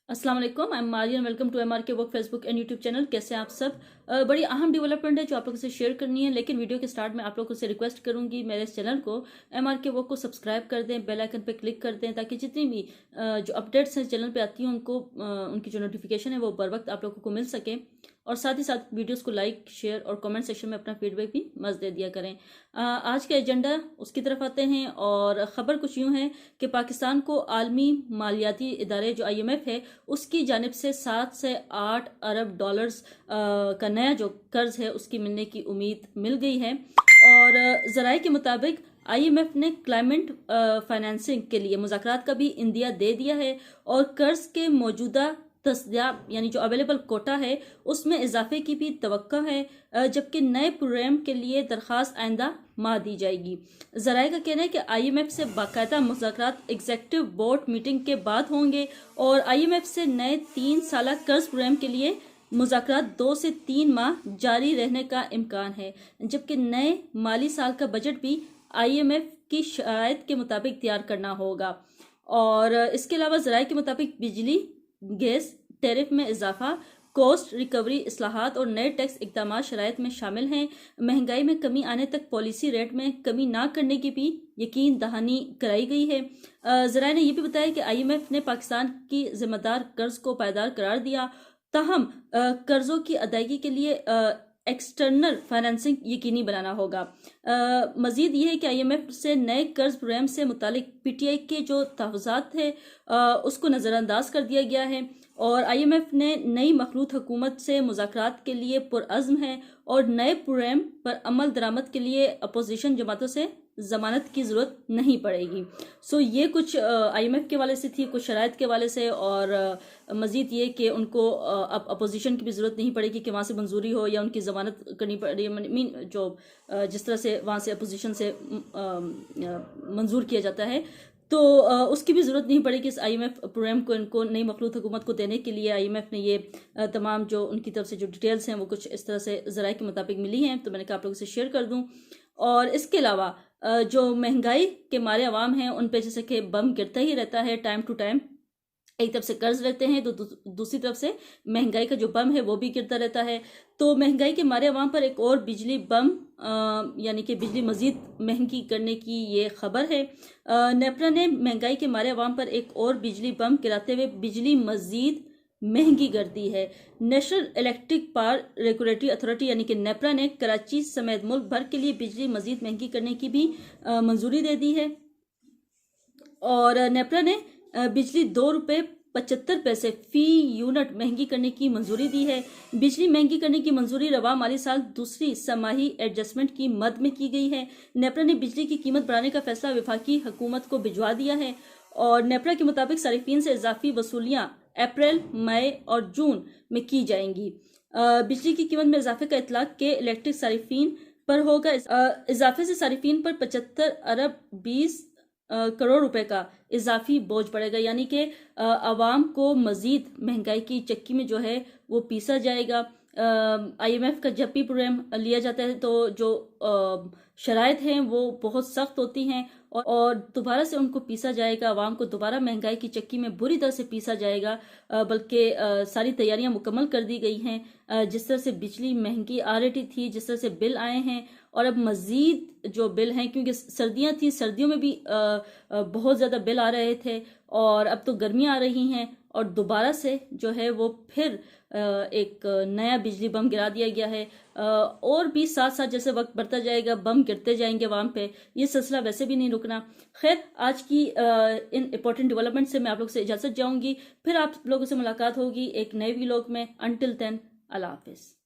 अस्सलाम वालेकुम, I am Marian. Welcome to MRK work Facebook and YouTube channel. कैसे हैं आप सब? बड़ी अहम डेवलपमेंट है जो आप लोगों से शेयर करनी है, लेकिन वीडियो के स्टार्ट में आप लोगों से रिक्वेस्ट करूंगी मेरे इस चैनल को MRK वर्क को सब्सक्राइब कर दें, बेल आइकन पे क्लिक कर दें, ताकि जितनी भी जो अपडेट्स हैं चैनल पे आती हैं उनको उनकी जो नोटिफिकेशन है वो बर वक्त आप लोगों को मिल सके। और साथ ही साथ वीडियोस को लाइक, शेयर और कमेंट सेक्शन में अपना फीडबैक भी मस्त दे दिया करें। आज का एजेंडा उसकी तरफ आते हैं और ख़बर कुछ यूँ है कि पाकिस्तान को आलमी मालियाती इदारे जो IMF है उसकी जानिब से 7 से 8 अरब डॉलर्स का नया जो कर्ज है उसकी मिलने की उम्मीद मिल गई है। और ज़राए के मुताबिक IMF ने क्लाइमेट फाइनेंसिंग के लिए मुज़ाकरात का भी इंदिया दे दिया है और कर्ज के मौजूदा दस्तयाब यानी जो अवेलेबल कोटा है उसमें इजाफे की भी तवक्को है, जबकि नए प्रोग्राम के लिए दरख्वास्त आइंदा माह दी जाएगी। ज़राए का कहना है कि IMF से बाकायदा मुज़ाकरात एग्जेक्टिव बोर्ड मीटिंग के बाद होंगे और IMF से नए 3 साला कर्ज प्रोग्राम के लिए मुज़ाकरात 2 से 3 माह जारी रहने का इम्कान है, जबकि नए माली साल का बजट भी IMF की शराइत के मुताबिक तैयार करना होगा। और इसके अलावा ज़राए के मुताबिक बिजली, गैस टैरिफ में इजाफा, कॉस्ट रिकवरी इस्लाहात और नए टैक्स इकदाम शराइत में शामिल हैं। महंगाई में कमी आने तक पॉलिसी रेट में कमी ना करने की भी यकीन दहानी कराई गई है। ज़राए ने यह भी बताया कि IMF ने पाकिस्तान की जिम्मेदार कर्ज को पायदार करार दिया, ताहम कर्जों की अदायगी के लिए एक्सटर्नल फाइनेंसिंग यकीनी बनाना होगा। मजीद ये है कि IMF से नए कर्ज प्रोग्राम से मुतालिक PTI के जो तहफ़्फ़ुज़ात है उसको नज़रअंदाज कर दिया गया है और IMF ने नई मखलूत हुकूमत से मुज़ाकरात के लिए पुरअज़्म है और नए प्रोग्राम पर अमल दरामद के लिए अपोजिशन जमातों से ज़मानत की ज़रूरत नहीं पड़ेगी। ये कुछ IMF के वाले से थी, कुछ शराइत के वाले से। और मज़ीद ये कि उनको अब अपोजिशन की भी ज़रूरत नहीं पड़ेगी कि वहाँ से मंजूरी हो या उनकी ज़मानत करनी पड़े, मीन जो जिस तरह से वहाँ से अपोजिशन से मंजूर किया जाता है तो उसकी भी ज़रूरत नहीं पड़ेगी इस IMF प्रोग्राम को इनको नई मखलूत हुकूमत को देने के लिए। IMF ने ये तमाम जो उनकी तरफ से जो डिटेल्स हैं वो कुछ इस तरह से ज़राए के मुताबिक मिली हैं, तो मैंने कहा आप लोगों से शेयर कर दूँ। और इसके अलावा जो महंगाई के मारे अवाम हैं उन पे जैसे कि बम गिरता ही रहता है टाइम टू टाइम। एक तरफ से कर्ज रहते हैं तो दूसरी तरफ से महंगाई का जो बम है वो भी गिरता रहता है। तो महंगाई के मारे अवाम पर एक और बिजली बम यानी कि बिजली मजीद महंगी करने की ये खबर है। नेपरा ने महंगाई के मारे अवाम पर एक और बिजली बम गिराते हुए बिजली मजीद महंगी कर दी है। National electric power regulatory authority यानी कि नेपरा ने कराची समेत मुल्क भर के लिए बिजली मजीद महंगी करने की भी मंजूरी दे दी है। और नेपरा ने बिजली ₹2.75 फी यूनिट महंगी करने की मंजूरी दी है। बिजली महंगी करने की मंजूरी रवा माली साल दूसरी समाही एडजस्टमेंट की मद में की गई है। नेपरा ने बिजली की कीमत बढ़ाने का फैसला वफाकी हुकूमत को भिजवा दिया है और नेपरा के मुताबिक सारिफीन से इजाफी वसूलियाँ अप्रैल, मई और जून में की जाएंगी। बिजली की कीमत में इजाफे का इतलाक के इलेक्ट्रिक सारिफीन पर होगा। इजाफे से सारिफीन पर 75 अरब 20 करोड़ रुपए का इजाफी बोझ पड़ेगा, यानी कि आवाम को मजीद महंगाई की चक्की में जो है वो पीसा जाएगा। IMF का जब भी प्रोग्राम लिया जाता है तो जो शराइत हैं वो बहुत सख्त होती हैं और दोबारा से उनको पीसा जाएगा, आवाम को दोबारा महंगाई की चक्की में बुरी तरह से पीसा जाएगा। बल्कि सारी तैयारियां मुकम्मल कर दी गई हैं। जिस तरह से बिजली महंगी आ रही थी, जिस तरह से बिल आए हैं और अब मज़ीद जो बिल हैं, क्योंकि सर्दियां थी, सर्दियों में भी बहुत ज़्यादा बिल आ रहे थे और अब तो गर्मियां आ रही हैं और दोबारा से जो है वो फिर एक नया बिजली बम गिरा दिया गया है। और भी साथ साथ जैसे वक्त बढ़ता जाएगा बम गिरते जाएंगे वहाँ पे, ये सिलसिला वैसे भी नहीं रुकना। खैर, आज की इन इम्पोर्टेंट डेवलपमेंट से मैं आप लोग से इजाज़त चाहूँगी, फिर आप लोगों से मुलाकात होगी एक नए व्लॉग में। अंटिल देन, अल्लाह हाफिज़।